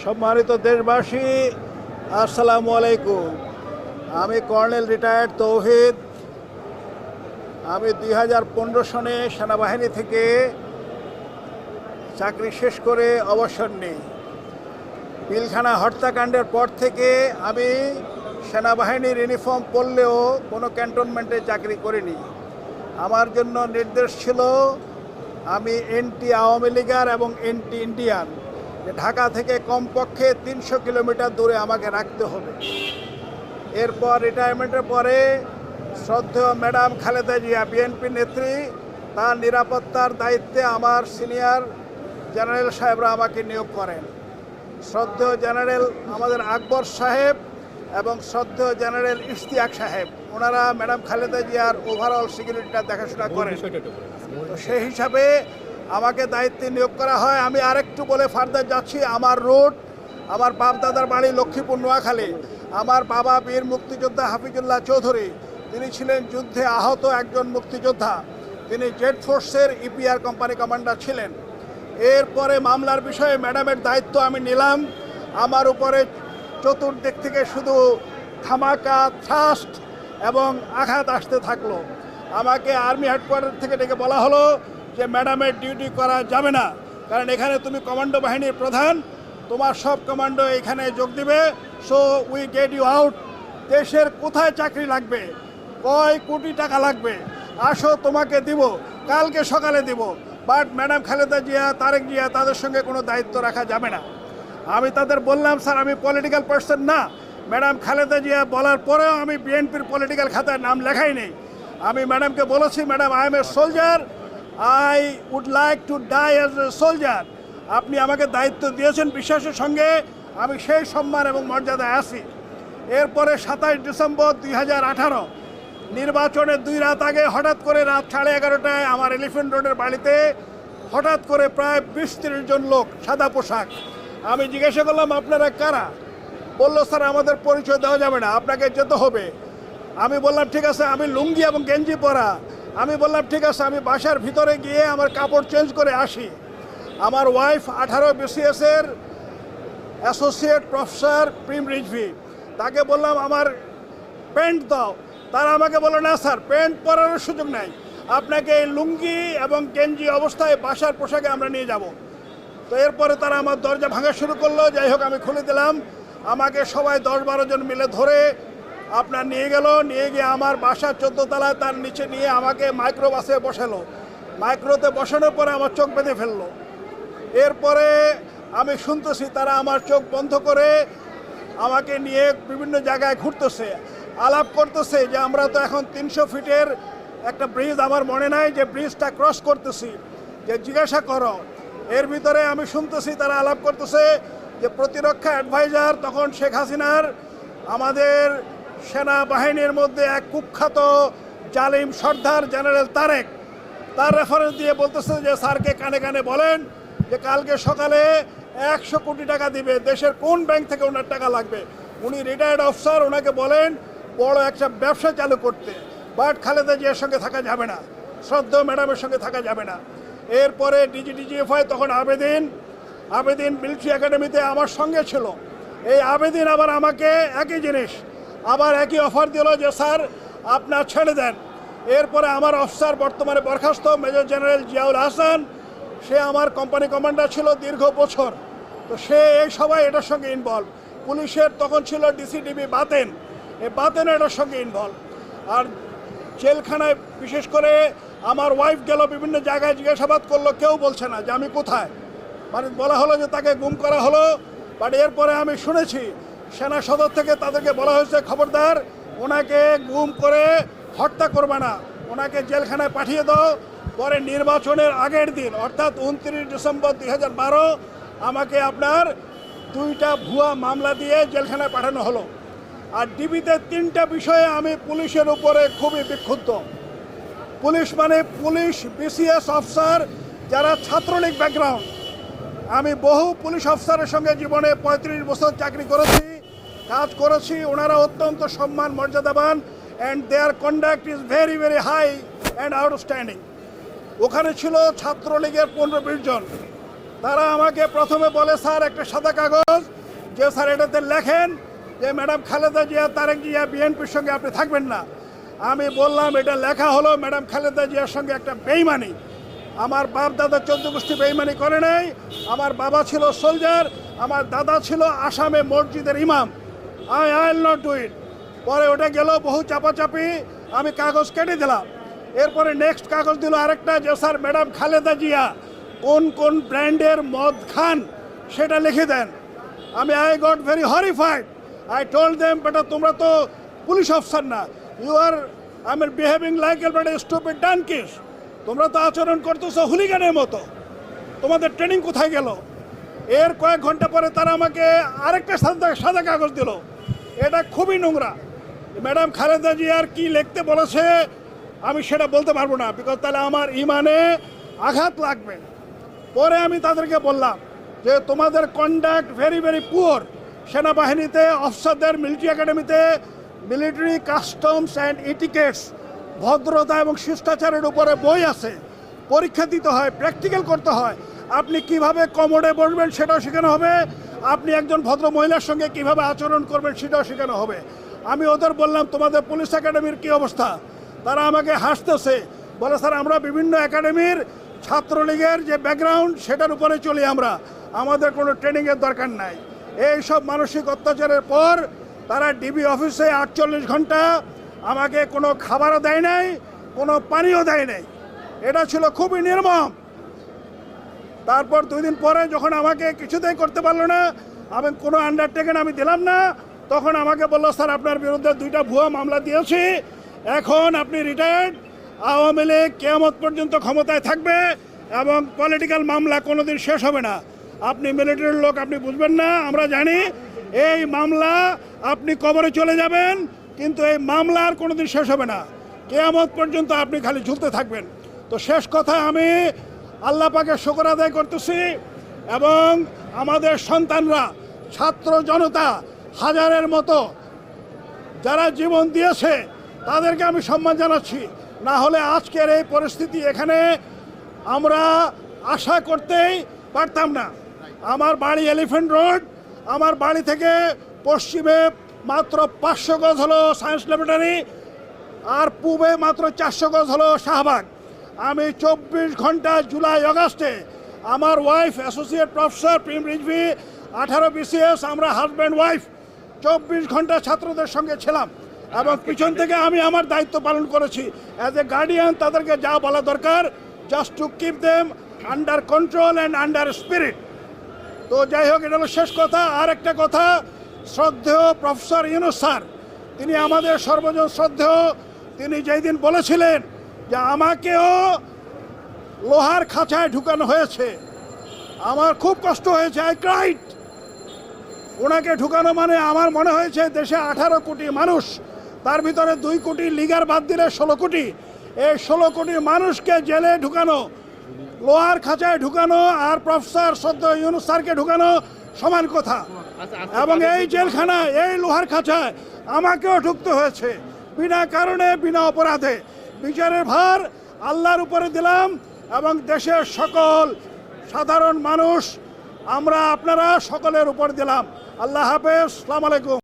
সম্মানিত দেশবাসী, আসসালামু আলাইকুম। আমি কর্নেল রিটায়ার্ড তৌহিদ। আমি 2015 সনে সেনাবাহিনী থেকে চাকরি শেষ করে অবসর নিই। পিলখানা হত্যাকাণ্ডের পর থেকে আমি সেনাবাহিনীর ইউনিফর্ম পরলেও কোনো ক্যান্টনমেন্টে চাকরি করিনি। আমার জন্য নির্দেশ ছিল আমি এন্টি আওয়ামী লীগার এবং এন্টি ইন্ডিয়ান, ঢাকা থেকে কমপক্ষে 300 কিলোমিটার দূরে আমাকে রাখতে হবে। এরপর রিটায়ারমেন্টের পরে শ্রদ্ধেয় ম্যাডাম খালেদা জিয়া বিএনপি নেত্রী, তার নিরাপত্তার দায়িত্বে আমার সিনিয়র জেনারেল সাহেবরা আমাকে নিয়োগ করেন। শ্রদ্ধেয় জেনারেল আমাদের আকবর সাহেব এবং শ্রদ্ধেয় জেনারেল ইশতিয়াক সাহেব, ওনারা ম্যাডাম খালেদা জিয়ার ওভারঅল সিকিউরিটিটা দেখাশোনা করেন। তো সেই হিসাবে আমাকে দায়িত্বে নিয়োগ করা হয়। আমি আরেকটু বলে ফার্দার যাচ্ছি। আমার রুট, আমার বাপ দাদার বাড়ি লক্ষ্মীপুর নোয়াখালী। আমার বাবা বীর মুক্তিযোদ্ধা হাফিজুল্লাহ চৌধুরী, তিনি ছিলেন যুদ্ধে আহত একজন মুক্তিযোদ্ধা। তিনি জেড ফোর্সের ইপিআর কোম্পানি কমান্ডার ছিলেন। এরপরে মামলার বিষয়ে ম্যাডামের দায়িত্ব আমি নিলাম। আমার উপরে চতুর্দিক থেকে শুধু ধামাকা, থ্রাস্ট এবং আঘাত আসতে থাকলো। আমাকে আর্মি হেডকোয়ার্টার থেকে ডেকে বলা হলো যে ম্যাডামের ডিউটি করা যাবে না, কারণ এখানে তুমি কমান্ডো বাহিনীর প্রধান, তোমার সব কমান্ডো এখানে যোগ দিবে। So we get you out. দেশের কোথায় চাকরি লাগবে, কয় কোটি টাকা লাগবে, আসো তোমাকে দিব, কালকে সকালে দিব। বাট ম্যাডাম খালেদা জিয়া, তারেক জিয়া, তাদের সঙ্গে কোনো দায়িত্ব রাখা যাবে না। আমি তাদের বললাম, স্যার আমি পলিটিক্যাল পার্সন না। ম্যাডাম খালেদা জিয়া বলার পরেও আমি বিএনপির পলিটিক্যাল খাতায় নাম লেখাই নেই। আমি ম্যাডামকে বলেছি, madam I am a soldier, I would like to die as a soldier. আপনি আমাকে দায়িত্ব দিয়েছেন বিশ্বাসের সঙ্গে, আমি সেই সম্মান এবং মর্যাদায় আছি। এরপরে 27 ডিসেম্বর 2018 নির্বাচনের 2 রাত আগে হঠাৎ করে রাত 11:30টায় আমার এলিফ্যান্ট রোডের বাড়িতে হঠাৎ করে প্রায় 20-30 জন লোক সাদা পোশাক। আমি জিজ্ঞাসা করলাম, আপনারা কারা? বললো, স্যার আমাদের পরিচয় দেওয়া যাবে না, আপনাকে যেতে হবে। আমি বললাম, ঠিক আছে। আমি লুঙ্গি এবং গেঞ্জি পরা। আমি বললাম, ঠিক আছে, আমি বাসার ভিতরে গিয়ে আমার কাপড় চেঞ্জ করে আসি। আমার ওয়াইফ 18 BCS-এর অ্যাসোসিয়েট প্রফেসর প্রিম রিজভি, তাকে বললাম আমার প্যান্ট দাও। তারা আমাকে বললো, না স্যার, প্যান্ট পরার সুযোগ নাই, আপনাকে এই লুঙ্গি এবং গেঞ্জি অবস্থায় বাসার পোশাকে আমরা নিয়ে যাব। তো এরপরে তারা আমার দরজা ভাঙা শুরু করলো। যাই হোক, আমি খুলে দিলাম। আমাকে সবাই 10-12 জন মিলে ধরে আপনার নিয়ে গেল। নিয়ে গিয়ে আমার বাসার 14 তলায় তার নিচে নিয়ে আমাকে মাইক্রো বাসে বসালো। মাইক্রোতে বসানোর পরে আমার চোখ বেঁধে ফেললো। এরপরে আমি শুনতেছি তারা আমার চোখ বন্ধ করে আমাকে নিয়ে বিভিন্ন জায়গায় ঘুরতেছে, আলাপ করতেছে যে আমরা তো এখন 300 ফিটের একটা ব্রিজ, আমার মনে নাই যে ব্রিজটা ক্রস করতেছি, যে জিজ্ঞাসা করো। এর ভিতরে আমি শুনতেছি তারা আলাপ করতেছে যে প্রতিরক্ষা অ্যাডভাইজার তখন শেখ হাসিনার, আমাদের সেনাবাহিনীর মধ্যে এক কুখ্যাত জালিম সর্দার জেনারেল তারেক, তার রেফারেন্স দিয়ে বলতেছে যে স্যারকে কানে কানে বলেন যে কালকে সকালে 100 কোটি টাকা দিবে। দেশের কোন ব্যাংক থেকে ওনার টাকা লাগবে? উনি রিটায়ার্ড অফিসার, ওনাকে বলেন বড় একটা ব্যবসা চালু করতে। বাট খালেদা জিয়ার সঙ্গে থাকা যাবে না, শ্রদ্ধেয় ম্যাডামের সঙ্গে থাকা যাবে না। এরপরে ডিজিএফআই তখন আবেদিন মিলিটারি একাডেমিতে আমার সঙ্গে ছিল। এই আবেদিন আবার আমাকে একই জিনিস, আবার একই অফার দিল যে স্যার আপনার ছেড়ে দেন। এরপরে আমার অফিসার বর্তমানে বরখাস্ত মেজর জেনারেল জিয়াউল হাসান, সে আমার কোম্পানি কমান্ডার ছিল দীর্ঘ বছর। তো সে এই সবাই এটার সঙ্গে ইনভলভ। পুলিশের তখন ছিল ডিসিডিবি বাতেন, এই বাতেন এটার সঙ্গে ইনভলভ। আর জেলখানায় বিশেষ করে আমার ওয়াইফ গেল, বিভিন্ন জায়গায় জিজ্ঞাসাবাদ করলো, কেউ বলছে না যে আমি কোথায়। মানে বলা হলো যে তাকে গুম করা হলো। বাট এরপরে আমি শুনেছি সেনা সদর থেকে তাদেরকে বলা হয়েছে, খবরদার ওনাকে গুম করে হত্যা করবে না, ওনাকে জেলখানায় পাঠিয়ে দাও। পরে নির্বাচনের আগের দিন অর্থাৎ 29 ডিসেম্বর 2012 আমাকে আপনার 2টা ভুয়া মামলা দিয়ে জেলখানায় পাঠানো হলো। আর ডিবিতে 3টা বিষয়ে আমি পুলিশের উপরে খুবই বিক্ষুব্ধ। পুলিশ মানে পুলিশ বিসিএস অফিসার যারা ছাত্রলীগ ব্যাকগ্রাউন্ড। আমি বহু পুলিশ অফিসারের সঙ্গে জীবনে 35 বছর চাকরি করেছি, কাজ করেছি। ওনারা অত্যন্ত সম্মান মর্যাদাবান, and their conduct is very very high and outstanding. ওখানে ছিল ছাত্রলীগের 15-20 জন, তারা আমাকে প্রথমে বলে স্যার একটা সাদা কাগজ যে স্যার এটাতে লেখেন যে ম্যাডাম খালেদা জিয়া তারেক জিয়া বিএনপির সঙ্গে আপনি থাকবেন না। আমি বললাম এটা লেখা হলো ম্যাডাম খালেদা জিয়ার সঙ্গে একটা বেইমানি। আমার বাপ দাদা 14 গোষ্ঠী বেইমানি করে নাই। আমার বাবা ছিল সোলজার, আমার দাদা ছিল আসামে মসজিদের ইমাম। I will not do it. পরে ওটা গেল বহু চাপাচাপি, আমি কাগজ কেটে দিলাম। এরপরে নেক্সট কাগজ দিল আরেকটা যে স্যার ম্যাডাম খালেদা জিয়া কোন কোন ব্র্যান্ডের মদ খান সেটা লিখে দেন। I got very horrified. I told them বেটা তোমরা তো পুলিশ অফিসার না, you are behaving like a stupid donkeys. তোমরা তো আচরণ করতেছো হুলিগানের মতো, তোমাদের ট্রেনিং কোথায় গেল? এর কয়েক ঘন্টা পরে তারা আমাকে আরেকটা সাদা কাগজ দিল। এটা খুবই নোংরা। ম্যাডাম খালেদা জিয়ার কি লিখতে বলেছে আমি সেটা বলতে পারবো না, বিকজ তাহলে আমার ইমানে আঘাত লাগবে। পরে আমি তাদেরকে বললাম যে তোমাদের কন্ডাক্ট ভেরি ভেরি পুয়ার। সেনাবাহিনীতে অফিসারদের মিলিটারি একাডেমিতে মিলিটারি কাস্টমস অ্যান্ড ইটিকেটস ভদ্রতা এবং শিষ্টাচারের উপরে বই আছে, পরীক্ষা দিতে হয়, প্র্যাকটিক্যাল করতে হয়। আপনি কিভাবে কমোডে বসবেন সেটাও শেখানো হবে, আপনি একজন ভদ্র মহিলার সঙ্গে কিভাবে আচরণ করবেন সেটাও শেখানো হবে। আমি ওদের বললাম তোমাদের পুলিশ একাডেমির কী অবস্থা? তারা আমাকে হাসতেছে, বলে স্যার আমরা বিভিন্ন একাডেমির ছাত্রলীগের যে ব্যাকগ্রাউন্ড সেটার উপরে চলি, আমাদের কোনো ট্রেনিংয়ের দরকার নাই। এই সব মানসিক অত্যাচারের পর তারা ডিবি অফিসে 48 ঘন্টা আমাকে কোনো খাবারও দেয় নাই, কোনো পানিও দেয় নাই। এটা ছিল খুবই নির্মম। তারপর 2 দিন পরে যখন আমাকে কিছুতেই করতে পারলো না, আমি কোনো আন্ডারটেকেন আমি দিলাম না, তখন আমাকে বললো স্যার আপনার বিরুদ্ধে 2টা ভুয়া মামলা দিয়েছি, এখন আপনি রিটায়ার্ড, আওয়ামী লীগ কিয়ামত পর্যন্ত ক্ষমতায় থাকবে এবং পলিটিক্যাল মামলা কোনোদিন শেষ হবে না। আপনি মিলিটারির লোক, আপনি বুঝবেন না, আমরা জানি। এই মামলা আপনি কবরে চলে যাবেন, কিন্তু এই মামলা আর কোনোদিন শেষ হবে না, কিয়ামত পর্যন্ত আপনি খালি ঝুলতে থাকবেন। তো শেষ কথা আমি আল্লাহ পাকের শুকর আদায় করতেছি এবং আমাদের সন্তানরা, ছাত্র জনতা হাজারের মতো যারা জীবন দিয়েছে তাদেরকে আমি সম্মান জানাচ্ছি। না হলে আজকের এই পরিস্থিতি এখানে আমরা আশা করতেই পারতাম না। আমার বাড়ি এলিফ্যান্ট রোড, আমার বাড়ি থেকে পশ্চিমে মাত্র 500 গজ হলো সায়েন্স ল্যাবরেটরি, আর পূবে মাত্র 400 গজ হলো শাহবাগ। আমি 24 ঘন্টা জুলাই আগস্টে আমার wife associate professor Prim Rizvi 18 BCS, আমরা হাজব্যান্ড ওয়াইফ 24 ঘন্টা ছাত্রদের সঙ্গে ছিলাম এবং পিছন থেকে আমি আমার দায়িত্ব পালন করেছি অ্যাজ এ গার্ডিয়ান। তাদেরকে যা বলা দরকার, just to keep them under control and under spirit. তো যাই হোক, এটা হলো শেষ কথা। আর একটা কথা, শ্রদ্ধেয় প্রফেসর ইউনূস স্যার, তিনি আমাদের সর্বজন শ্রদ্ধেয়। তিনি যেই দিন বলেছিলেন যে আমাকেও লোহার খাঁচায় ঢুকানো হয়েছে, আমার খুব কষ্ট হয়েছে, আই ক্রাইড। ওনাকে ঢুকানো মানে আমার মনে হয়েছে দেশে 18 কোটি মানুষ, তার ভিতরে 2 কোটি লিগার বাদ দিলে 16 কোটি, এই 16 কোটি মানুষকে জেলে ঢুকানো, লোহার খাঁচায় ঢুকানো আর প্রফেসর শ্রদ্ধেয় ইউনূস স্যারকে ঢুকানো সমান কথা। এবং এই জেলখানায়, এই লোহার খাঁচায় আমাকেও ঢুকতে হয়েছে বিনা কারণে, বিনা অপরাধে। বিচারের ভার আল্লাহর উপরে দিলাম এবং দেশের সকল সাধারণ মানুষ, আমরা আপনারা সকলের উপর দিলাম। আল্লাহ হাফেজ, আসসালামু আলাইকুম।